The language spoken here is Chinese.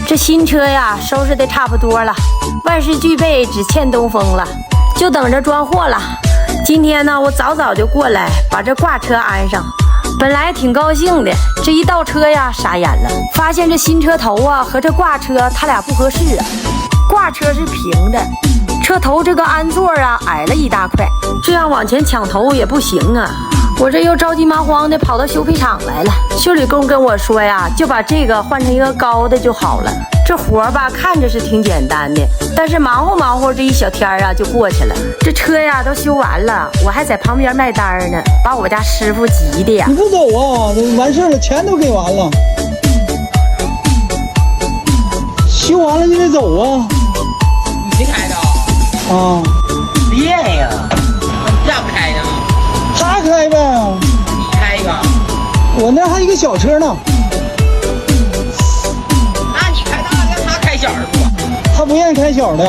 这新车呀，收拾的差不多了，万事俱备，只欠东风了，就等着装货了。今天呢，我早早就过来把这挂车安上，本来挺高兴的，这一倒车呀，傻眼了，发现这新车头啊和这挂车它俩不合适啊。挂车是平的，车头这个安座啊矮了一大块，这样往前抢头也不行啊。我这又着急忙慌的跑到修配厂来了，修理工跟我说呀，就把这个换成一个高的就好了。这活吧看着是挺简单的，但是忙活这一小天啊就过去了。这车呀都修完了，我还在旁边卖单呢，把我家师傅急的呀。你不走啊？完事了，钱都给完了，修完了你得走啊。你开的啊？别呀，你咋不开呢？他开呗。你开一个。我那还有一个小车呢。那你开大的，他开小的不？他不愿意开小的。